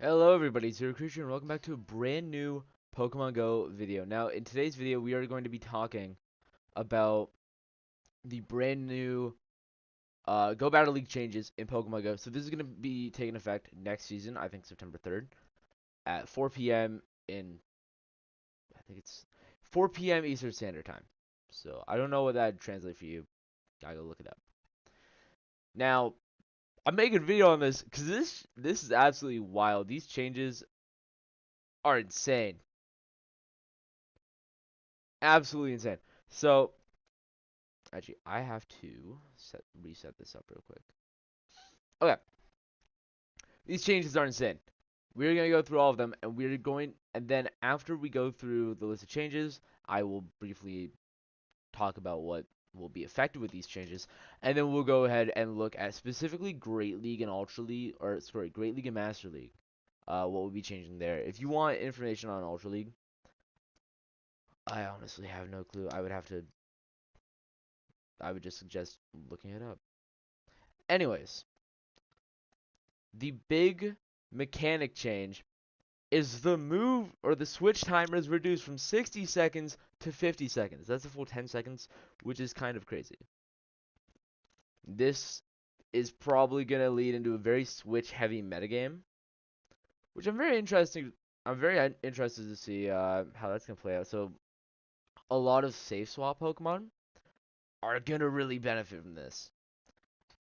Hello everybody, it's your Creature and welcome back to a brand new Pokemon Go video. Now, in today's video, we are going to be talking about the brand new Go Battle League changes in Pokemon Go. So this is going to be taking effect next season, I think September 3rd, at 4 p.m. in, I think it's 4 p.m. Eastern Standard Time. So I don't know what that translates for you. Gotta go look it up. Now, I'm making a video on this because this is absolutely wild. These changes are insane. Absolutely insane. So, actually, I have to reset this up real quick. Okay, these changes are insane. We're gonna go through all of them, and then after we go through the list of changes, I will briefly talk about what will be affected with these changes, and then we'll go ahead and look at specifically Great League and Ultra League, or sorry, Great League and Master League. What will be changing there? If you want information on Ultra League, I honestly have no clue. I would just suggest looking it up. Anyways, the big mechanic change is the move or the switch timer is reduced from 60 seconds to 50 seconds. That's a full 10 seconds, which is kind of crazy. This is probably going to lead into a very switch heavy metagame, which I'm very interested to see how that's going to play out. So, a lot of safe swap Pokemon are going to really benefit from this.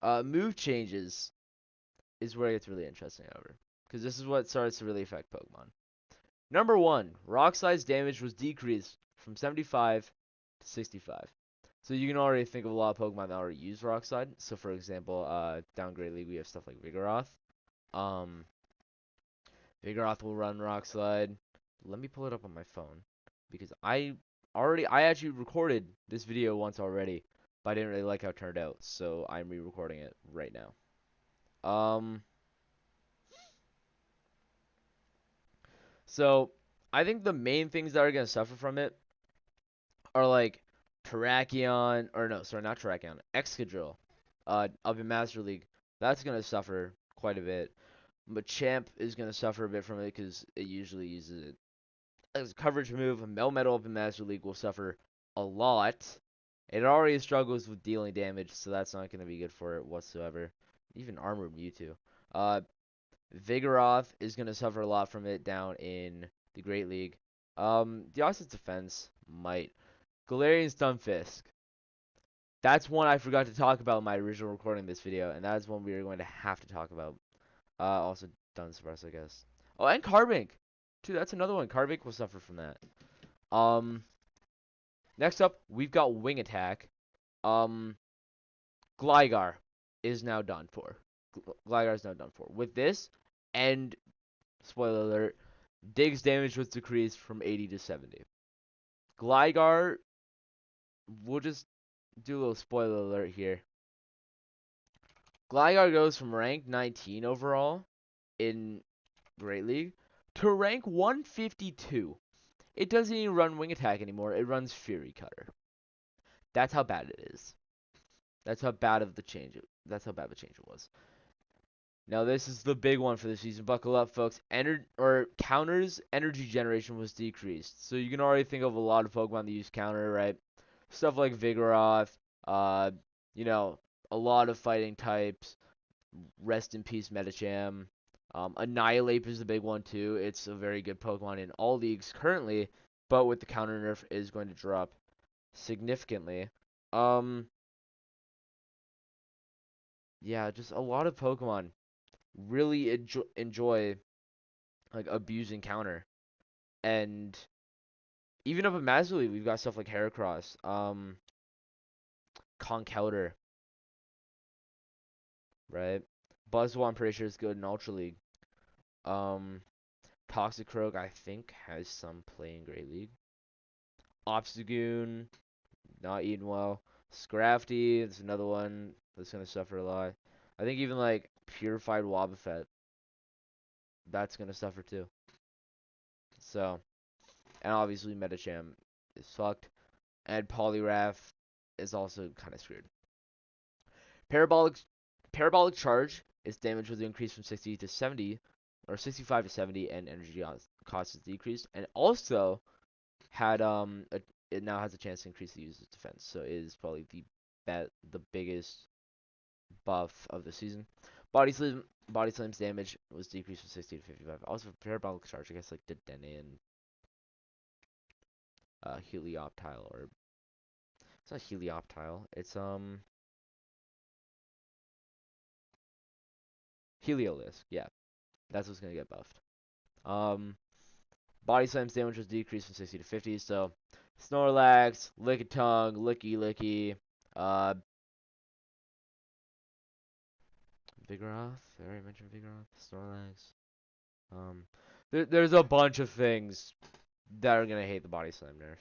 Move changes is where it gets really interesting, however, because this is what starts to really affect Pokemon. Number 1, Rock Slide's damage was decreased from 75 to 65. So you can already think of a lot of Pokemon that already use Rock Slide. So for example, down Great League we have stuff like Vigoroth. Um, Vigoroth will run Rock Slide. Let me pull it up on my phone because I actually recorded this video once already, but I didn't really like how it turned out, so I'm re-recording it right now. So I think the main things that are gonna suffer from it are like Terrakion, or no, sorry, not Terrakion, Excadrill, of a Master League. That's gonna suffer quite a bit. Machamp is gonna suffer a bit from it because it usually uses it as a coverage move. Melmetal of the Master League will suffer a lot. It already struggles with dealing damage, so that's not gonna be good for it whatsoever. Even Armored Mewtwo. Uh, Vigoroth is gonna suffer a lot from it down in the Great League. The Ox's defense might. Galarian Stunfisk. That's one I forgot to talk about in my original recording of this video, and that is one we are going to have to talk about. Also Dunsparce, I guess. Oh, and Carbink. Too, that's another one. Carbink will suffer from that. Um, Next up, we've got Wing Attack. Um, Gligar is now done for. Gligar is now done for. With this, and spoiler alert, Dig's damage was decreased from 80 to 70. Gligar, we'll just do a little spoiler alert here. Gligar goes from rank 19 overall in Great League to rank 152. It doesn't even run Wing Attack anymore. It runs Fury Cutter. That's how bad it is. That's how bad of the change. That's how bad the change it was. Now this is the big one for the season. Buckle up, folks. Counters energy generation was decreased. So you can already think of a lot of Pokemon that use counter, right? Stuff like Vigoroth. Uh, you know, a lot of fighting types. Rest in peace, Medicham. Annihilate is the big one too. It's a very good Pokemon in all leagues currently, but with the counter nerf is going to drop significantly. Um, yeah, just a lot of Pokemon really enjoy like abusing counter, and even up in Master League, we've got stuff like Heracross, Conkeldurr, right? Buzzwole, I'm pretty sure is good in Ultra League. Um, Toxicroak, I think, has some play in Great League. Obstagoon, not eating well. Scrafty is another one that's gonna suffer a lot. I think even like Purified Wobbuffet, that's gonna suffer too. So, and obviously Medicham is fucked, and Poliwrath is also kind of screwed. Parabolic Parabolic Charge, its damage was increased from 60 to 70. or 65 to 70, and energy cost is decreased, and also had it now has a chance to increase the user's defense. So it is probably the biggest buff of the season. Body slam's damage was decreased from 60 to 55. Also, parabolic charge, I guess like Dedenne and Helioptile, or it's not Helioptile. It's Heliolisk. Yeah, that's what's gonna get buffed. Um, Body slam's damage was decreased from 60 to 50. So Snorlax, Lickitung, Licky, uh, Vigoroth. I already mentioned Vigoroth. Snorlax. Um, there's a bunch of things that are gonna hate the Body Slam nerf.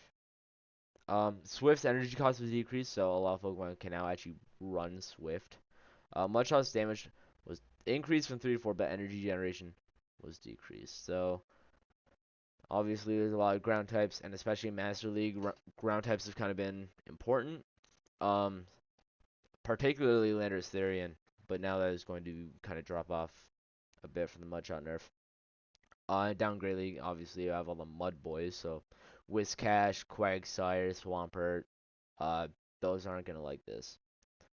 Swift's energy cost was decreased, so a lot of Pokemon can now actually run Swift. Much damage was increased from 3 to 4, but energy generation was decreased. So obviously there's a lot of ground types, and especially in Master League, ground types have kind of been important. Um, Particularly Landorus Therian, but now that is going to kind of drop off a bit from the Mudshot nerf. Down Great League, obviously you have all the Mud Boys, so Whiscash, Quagsire, Swampert, uh, those aren't gonna like this.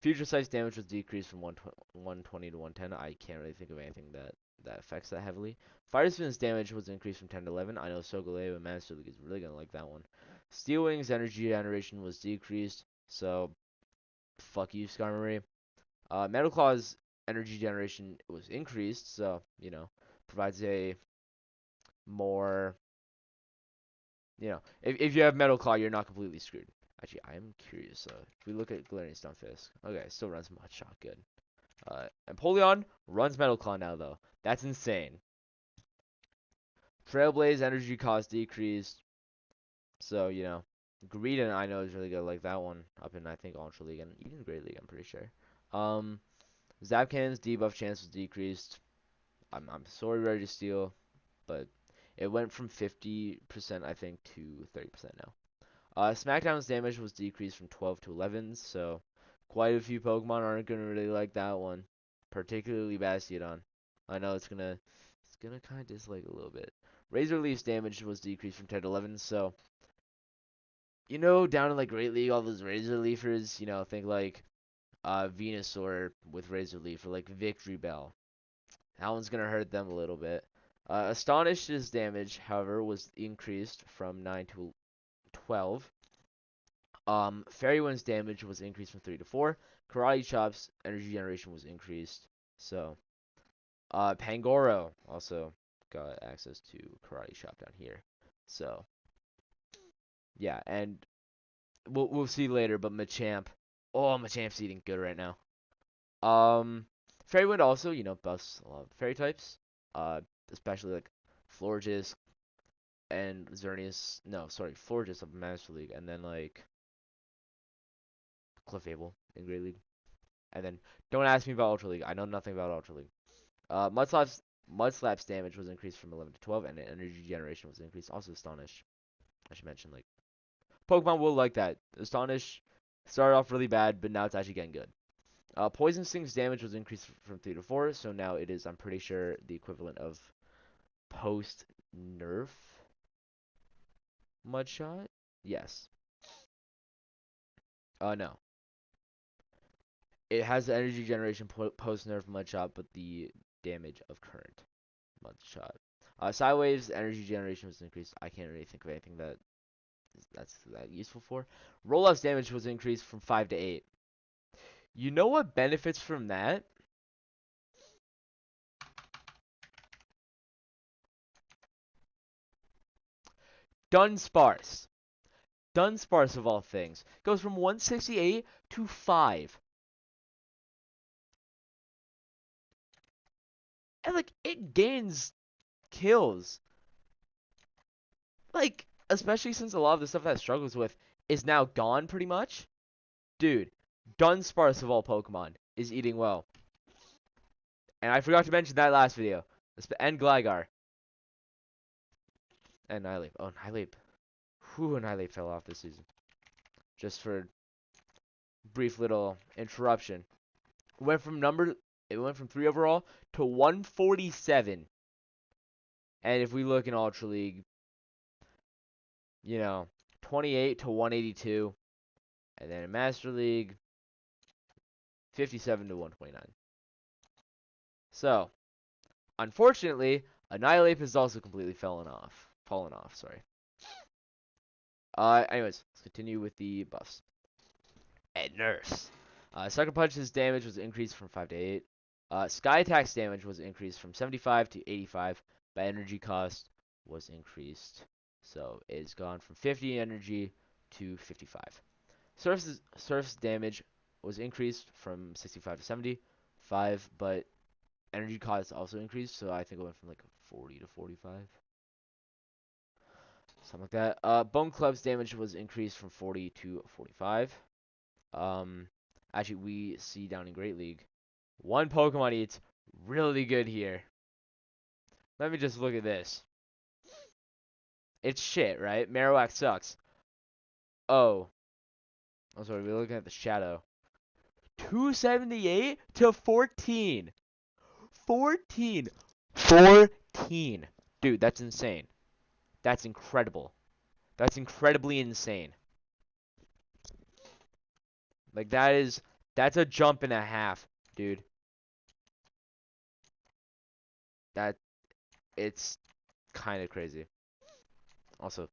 Future Sight's damage was decreased from 120 to 110. I can't really think of anything that affects that heavily. Fire Spin's damage was increased from 10 to 11. I know Solgaleo and Master League is really gonna like that one. Steel Wing's energy generation was decreased, so fuck you, Skarmory. Metal Claw's energy generation was increased, so provides a more, if you have Metal Claw, you're not completely screwed. Actually, I am curious. If we look at Galarian Stunfisk, okay, still runs Mudshot, good. Empoleon runs Metal Claw now, though. That's insane. Trailblaze energy cost decreased, so Greedent I know is really good, like that one up in I think Ultra League and even Great League, I'm pretty sure. Zapcan's debuff chance was decreased. I'm sorry, Registeel, but it went from 50% I think to 30% now. SmackDown's damage was decreased from 12 to 11, so quite a few Pokemon aren't gonna really like that one, particularly Bastiodon. I know it's gonna kind of dislike a little bit. Razor Leaf's damage was decreased from 10 to 11, so down in like Great League, all those Razor Leafers, think like Venusaur with Razor Leaf or like Victory Bell. That one's gonna hurt them a little bit. Astonish's damage, however, was increased from 9 to 12. Fairy Wind's damage was increased from 3 to 4. Karate Chop's energy generation was increased. So, Pangoro also got access to Karate Chop down here. So, yeah, and we'll see later, but Machamp. Oh, Machamp's eating good right now. Fairy Wind also, buffs a lot of fairy types. Especially like Florges and Xerneas. No, sorry, Florges of Master League, and then like Clefable in Great League. And then don't ask me about Ultra League. I know nothing about Ultra League. Mudslap's damage was increased from 11 to 12, and energy generation was increased. Also Astonish. I should mention, like, Pokemon will like that. Astonish started off really bad, but now it's actually getting good. Poison Sting's damage was increased from 3 to 4, so now it is, I'm pretty sure, the equivalent of post-nerf Mudshot? Yes. No. It has the energy generation post-nerf Mudshot, but the damage of current Mudshot. Sidewave's energy generation was increased. I can't really think of anything that's that useful for. Roll-Off's damage was increased from 5 to 8. You know what benefits from that? Dunsparce. Dunsparce of all things goes from 168 to 5. And like it gains kills. Like, especially since a lot of the stuff that it struggles with is now gone pretty much. Dude, Dunsparce of all Pokemon is eating well. And I forgot to mention that last video. And Gligar. And Nileap. Oh, Nileap. Whew, Nileap fell off this season. Just for brief little interruption. It went from 3 overall to 147. And if we look in Ultra League, you know, 28 to 182. And then in Master League, 57 to 129. So, unfortunately, Annihilate has also completely fallen off. Sorry. Anyways, let's continue with the buffs. And Nurse. Sucker Punch's damage was increased from 5 to 8. Sky Attack's damage was increased from 75 to 85, but energy cost was increased. So it's gone from 50 energy to 55. Surf's damage was increased from 65 to 75, but energy cost also increased, so I think it went from like 40 to 45. Something like that. Bone Club's damage was increased from 40 to 45. Actually, we see down in Great League, one Pokemon eats really good here. Let me just look at this. It's shit, right? Marowak sucks. Oh. I'm sorry, we're looking at the shadow. 278 to 14. 14. 14. Dude, that's insane. That's incredible. That's incredibly insane. Like, that's a jump and a half, dude. That, it's kind of crazy. Also,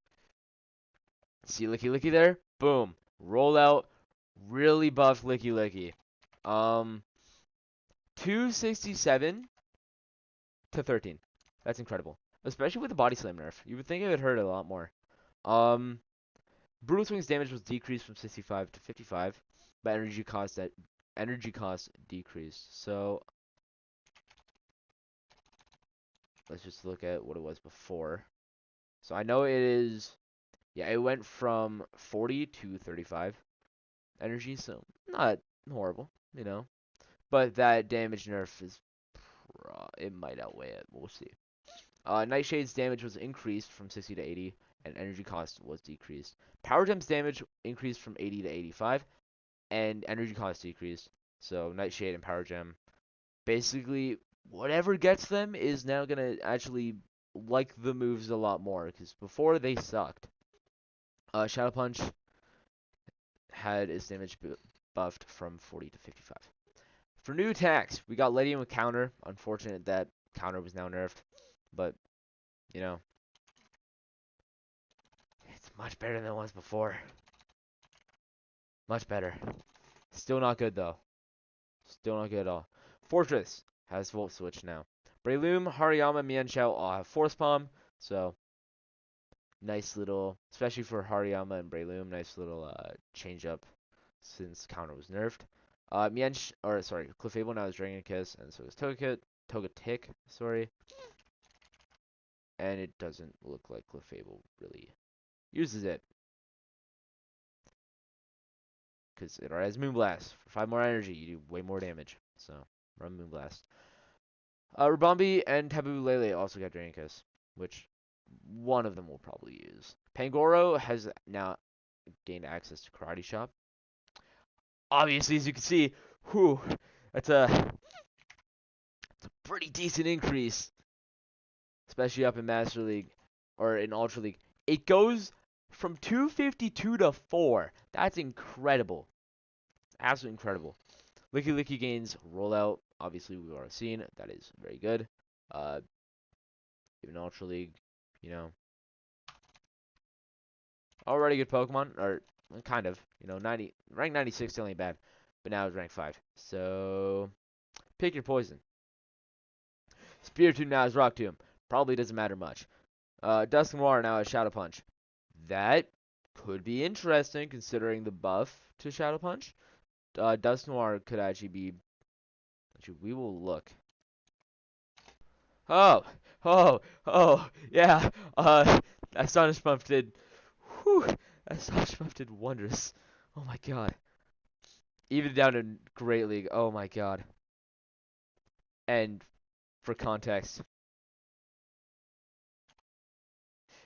see Licky Licky there? Boom. Roll out. Really buff Licky Licky. 267 to 13. That's incredible. Especially with the body slam nerf. You would think it would hurt a lot more. Brutal Swing's damage was decreased from 65 to 55, but energy cost decreased. So let's just look at what it was before. So I know it is, yeah, it went from 40 to 35 energy, so not horrible, you know. But that damage nerf is, it might outweigh it. We'll see. Nightshade's damage was increased from 60 to 80, and energy cost was decreased. Power Gem's damage increased from 80 to 85, and energy cost decreased. So Nightshade and Power Gem, basically, whatever gets them is now gonna actually like the moves a lot more, because before they sucked. Shadow Punch had its damage buffed from 40 to 55. For new attacks, we got Ledium with Counter. Unfortunate that Counter was now nerfed, but, you know, it's much better than it was before. Much better. Still not good, though. Still not good at all. Fortress has Volt Switch now. Breloom, Hariyama, Mienshao all have Force Palm, so nice little, especially for Hariyama and Breloom, nice little change up since Counter was nerfed. Clefable now has Dragon Kiss, and so is Togetic, sorry. And it doesn't look like Clefable really uses it. Because it already has Moonblast. For 5 more energy, you do way more damage. So, run Moonblast. Rabombi and Taboo Lele also got Dragon Kiss, which one of them will probably use. Pangoro has now gained access to Karate Chop. Obviously, as you can see, whew, that's a pretty decent increase, especially up in Master League or in Ultra League. It goes from 252 to 4. That's incredible. Absolutely incredible. Licky Licky gains rollout. Obviously, we've already seen. That is very good. Even Ultra League, you know. Already good Pokemon, or kind of. You know, rank 96 still ain't bad. But now it's rank 5. So, pick your poison. Spiritomb now has Rock Tomb. Probably doesn't matter much. Dusknoir now has Shadow Punch. That could be interesting considering the buff to Shadow Punch. Dusknoir could actually be. Actually, we will look. Oh, yeah. Astonish Puff did. Whew, Astonish Puff did wondrous. Oh my god. Even down in Great League. Oh my god. And for context,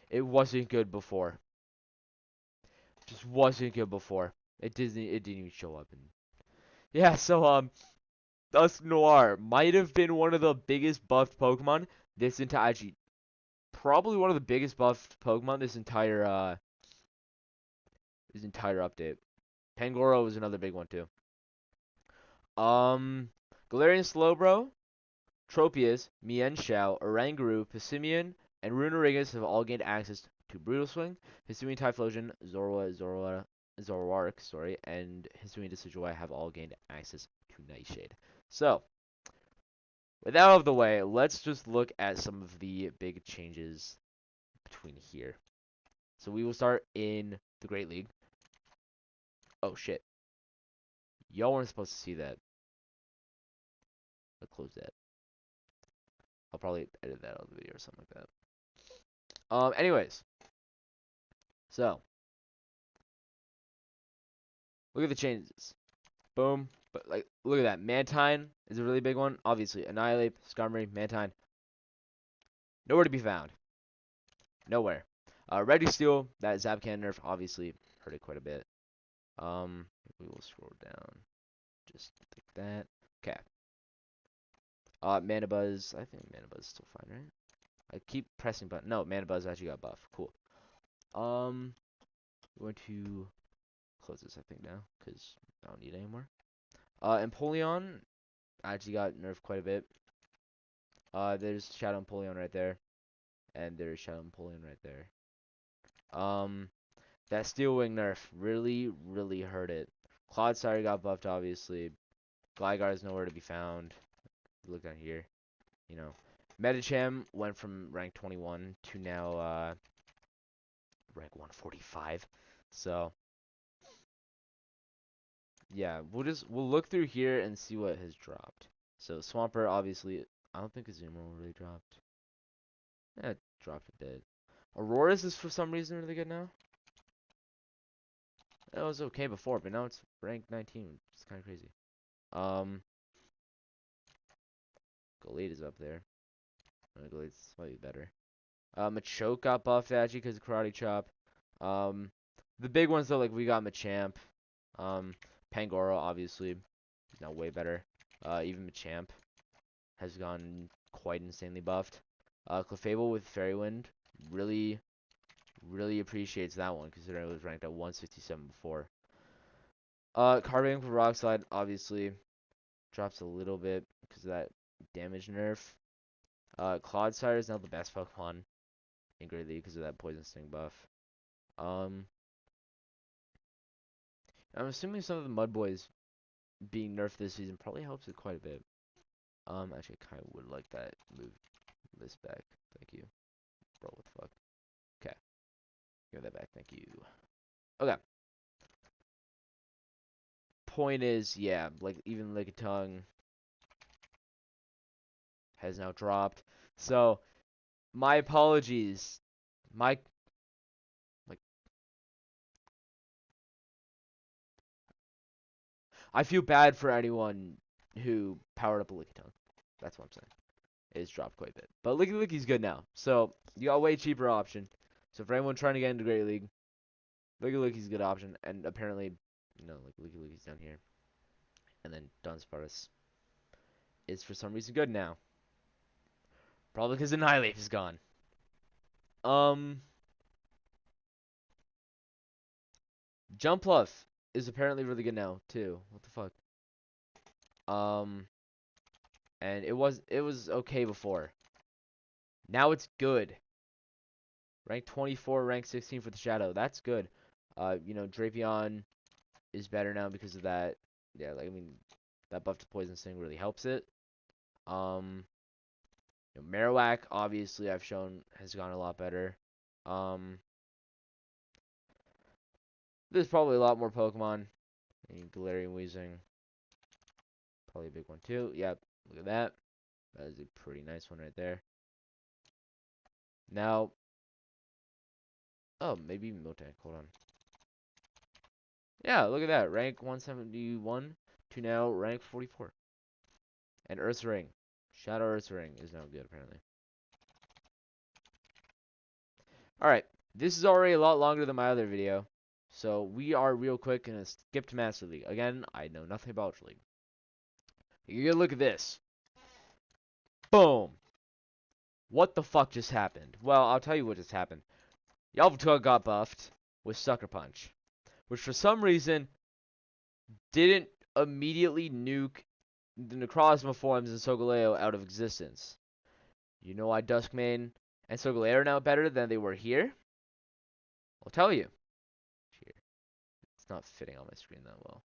it wasn't good before. Just wasn't good before. It didn't even show up. And yeah, so Dusknoir might have been one of the biggest buffed Pokemon. This into actually probably one of the biggest buffed Pokemon this entire update. Pangoro was another big one too. Um, Galarian Slowbro, Tropius, Mienshao, Oranguru, Passimian, and Runerigus have all gained access to Brutal Swing, Hisuian Typhlosion, Zoroark, and Hisuian Decidueye have all gained access to Nightshade. So, with that out of the way, let's just look at some of the big changes between here. So we will start in the Great League. Oh shit. Y'all weren't supposed to see that. I'll close that. I'll probably edit that out of the video or something like that. Anyways. So, look at the changes. Boom. But like, look at that. Mantine is a really big one. Obviously, Annihilate, Skarmory, Mantine. Nowhere to be found. Nowhere. Registeel, that Zapcan nerf obviously hurt it quite a bit. We will scroll down. Just like that. Okay. Mana Buzz. I think Mana Buzz is still fine, right? I keep pressing button. No, Mana Buzz actually got buff. Cool. I'm going to close this, I think, now, because I don't need it anymore. Empoleon actually got nerfed quite a bit. There's Shadow Empoleon right there. And there's Shadow Empoleon right there. That Steel Wing nerf really, really hurt it. Clodsire got buffed, obviously. Gligar is nowhere to be found. Look down here. You know. Medicham went from rank 21 to now, rank 145. So, yeah, we'll look through here and see what has dropped. So, Swampert, obviously, I don't think Azumarill really dropped. Yeah, it dropped a bit. Aurora's is for some reason really good now. It was okay before, but now it's rank 19. It's kind of crazy. Gallade is up there. Gallade's slightly better. Machoke got buffed actually because of Karate Chop. The big ones though, like we got Machamp. Pangoro obviously is now way better. Even Machamp has gone quite insanely buffed. Clefable with Fairy Wind really, really appreciates that one considering it was ranked at 167 before. Carbink with Rock Slide obviously drops a little bit because of that damage nerf. Clodsire is now the best Pokemon in Great League because of that Poison Sting buff. I'm assuming some of the Mud Boys being nerfed this season probably helps it quite a bit. Actually, I kind of would like that. Move this back. Thank you. Bro, what the fuck? Okay. Give that back. Thank you. Okay. Point is, yeah, like, even Lickitung has now dropped. So, my apologies. I feel bad for anyone who powered up a Lickitung. That's what I'm saying. It's dropped quite a bit. But Licky's good now. So, you got a way cheaper option. So, for anyone trying to get into Great League, Licky's a good option. And apparently, like Licky's down here. And then Dunsparce is for some reason good now. Probably because Annihilate is gone. Jumpluff is apparently really good now, too. What the fuck? And it was okay before. Now it's good. Rank 24, rank 16 for the Shadow. That's good. Drapion is better now because of that. Yeah, like, I mean, that buff to Poison Sting really helps it. Marowak, obviously, I've shown has gone a lot better. There's probably a lot more Pokemon. Galarian Weezing. Probably a big one, too. Yep, look at that. That is a pretty nice one right there. Now, oh, maybe Miltank. Hold on. Yeah, look at that. Rank 171 to now rank 44. And Earth's Ring. Shadow Earth's Ring is now good, apparently. Alright, this is already a lot longer than my other video. So, we are real quick going to skip to Master League. Again, I know nothing about Ultra League. You're going to look at this. Boom. What the fuck just happened? Well, I'll tell you what just happened. Yveltal got buffed with Sucker Punch, which for some reason didn't immediately nuke the Necrozma forms in Solgaleo out of existence. You know why Duskmane and Solgaleo are now better than they were here? I'll tell you. Here. It's not fitting on my screen that well.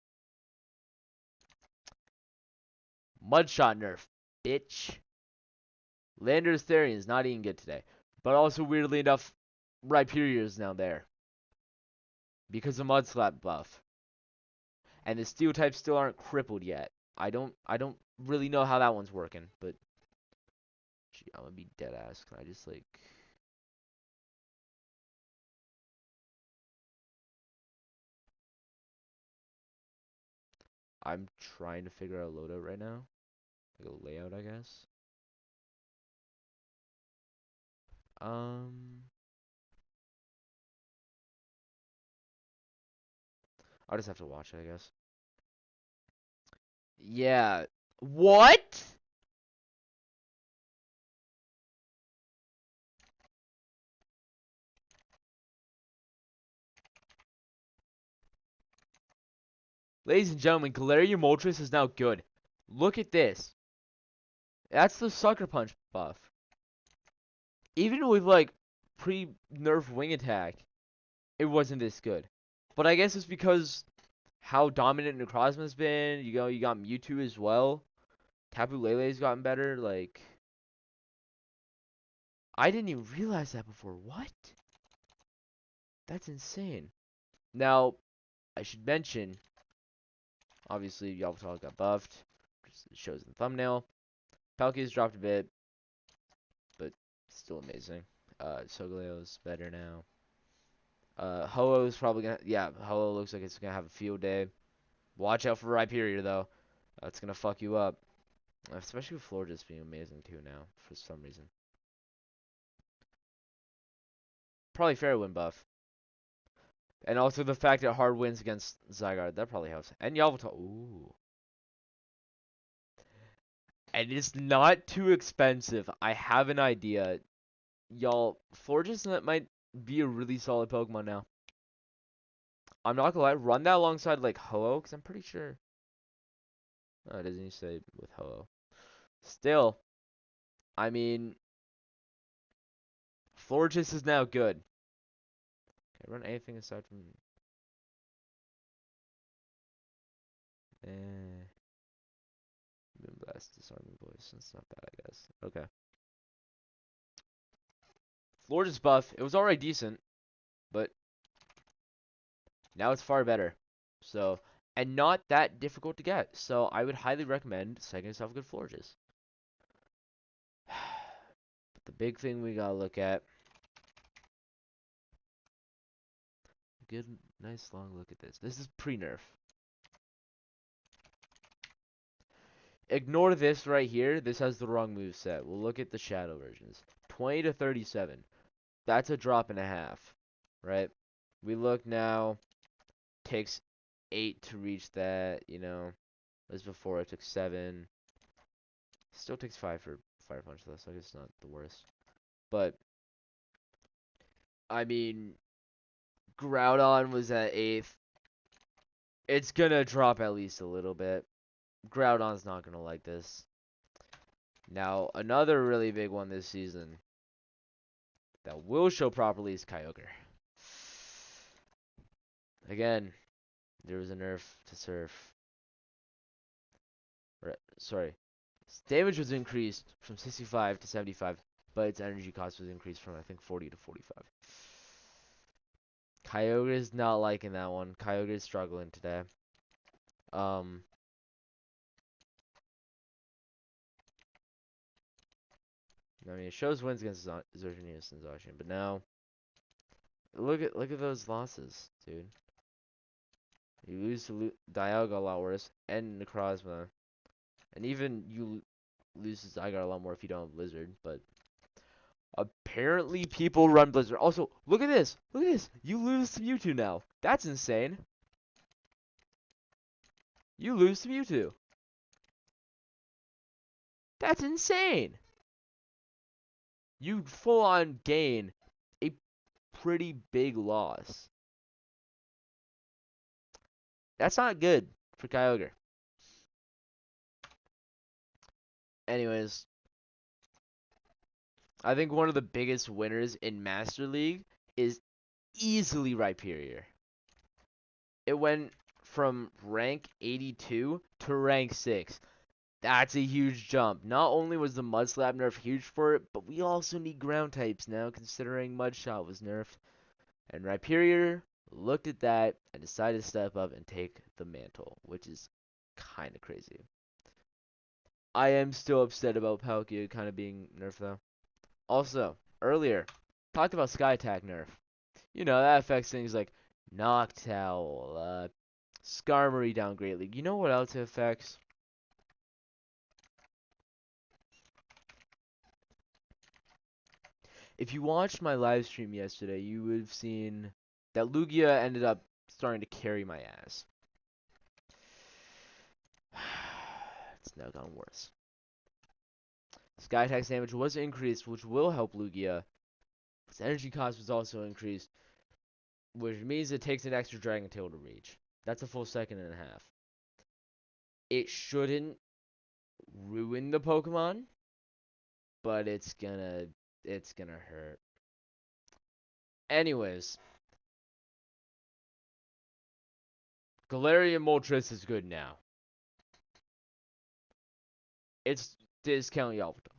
Mudshot nerf, bitch. Lander's Therian's not even good today. But also, weirdly enough, Rhyperior is now there. Because of Mudslap buff. And the Steel types still aren't crippled yet. I don't really know how that one's working, but gee, I'm gonna be dead ass. Can I just like I'm trying to figure out a loadout right now. Like a layout, I guess. I'll just have to watch it, I guess. Yeah. What? Ladies and gentlemen, Galarian Moltres is now good. Look at this. That's the Sucker Punch buff. Even with like pre-nerf wing attack, it wasn't this good. But I guess it's because how dominant Necrozma's been. You got Mewtwo as well. Tapu Lele's gotten better. Like, I didn't even realize that before. What? That's insane. Now, I should mention, obviously, Yveltal got buffed. It shows in the thumbnail. Palkia's dropped a bit, but still amazing. Solgaleo's better now. Ho-Oh's probably gonna, yeah, Ho-Oh looks like it's gonna have a field day. Watch out for Rhyperior, though. That's gonna fuck you up. Especially with Floor just being amazing, too, now, for some reason. Probably fair win buff. And also the fact that hard wins against Zygarde, that probably helps. And Yveltal, ooh. And it's not too expensive. I have an idea. Y'all, Florges might be a really solid Pokemon now. I'm not gonna lie, run that alongside like Ho-Oh, because I'm pretty sure. Oh, it doesn't even say with Ho-Oh. Still, I mean, Florges is now good. Can I run anything aside from. Eh. Moonblast, Disarming Voice. That's not bad, I guess. Okay. Florges buff. It was already decent, but now it's far better. So, and not that difficult to get. So, I would highly recommend setting yourself a good Florges. But the big thing we gotta look at. Good, nice long look at this. This is pre-nerf. Ignore this right here. This has the wrong move set. We'll look at the shadow versions. 20 to 37. That's a drop and a half, right? We look now. Takes 8 to reach that, you know. As before, it took 7. Still takes 5 for Fire Punch, though, so I guess it's not the worst. But, I mean, Groudon was at 8th. It's gonna drop at least a little bit. Groudon's not gonna like this. Now, another really big one this season that will show properly is Kyogre. Again, there was a nerf to Surf. Sorry. Its damage was increased from 65 to 75, but its energy cost was increased from, I think, 40 to 45. Kyogre is not liking that one. Kyogre is struggling today. I mean, it shows wins against Zerginius and Zacian, but now look at those losses, dude. You lose to Dialga a lot worse, and Necrozma, and even you lose to Zygarde a lot more if you don't have Blizzard. But apparently, people run Blizzard. Also, look at this. Look at this. You lose to Mewtwo now. That's insane. You lose to Mewtwo. That's insane. you full on gain a pretty big loss. That's not good for Kyogre. Anyways, I think one of the biggest winners in Master League is easily Rhyperior. It went from rank 82 to rank 6. That's a huge jump. Not only was the Mud Slap nerf huge for it, but we also need ground types now, considering Mud Shot was nerfed. And Rhyperior looked at that and decided to step up and take the mantle, which is kind of crazy. I am still upset about Palkia kind of being nerfed, though. Also, earlier, talked about Sky Attack nerf. You know, that affects things like Noctowl, Skarmory down greatly. You know what else it affects? If you watched my live stream yesterday, you would have seen that Lugia ended up starting to carry my ass. It's now gotten worse. Sky Attack's damage was increased, which will help Lugia. Its energy cost was also increased, which means it takes an extra Dragon Tail to reach. That's a full second and a half. It shouldn't ruin the Pokemon, but it's gonna hurt. Anyways, Galarian Moltres is good now. It's discount Yveltal.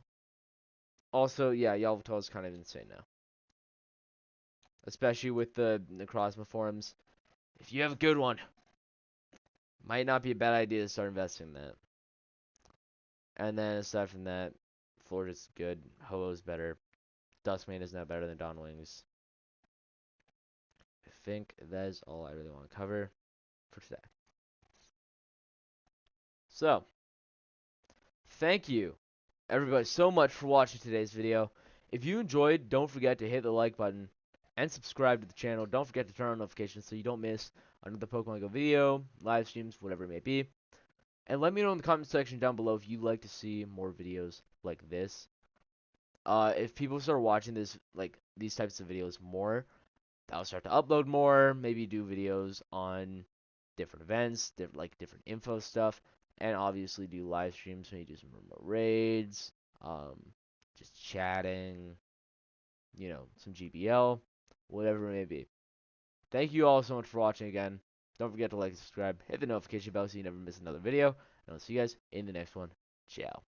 Also, yeah, Yveltal is kind of insane now. Especially with the Necrozma forms. If you have a good one, might not be a bad idea to start investing in that. And then aside from that, Florida is good. Ho-Oh's better. Duskmane is now better than Dawnwings. I think that is all I really want to cover for today. So, thank you everybody so much for watching today's video. If you enjoyed, don't forget to hit the like button and subscribe to the channel. Don't forget to turn on notifications so you don't miss another Pokemon Go video, live streams, whatever it may be. And let me know in the comment section down below if you'd like to see more videos like this. If people start watching these types of videos more, I'll start to upload more, maybe do videos on different events, different info stuff, and obviously do live streams, maybe do some remote raids, just chatting, some GBL, whatever it may be. Thank you all so much for watching again. Don't forget to like and subscribe, hit the notification bell so you never miss another video, and I'll see you guys in the next one. Ciao.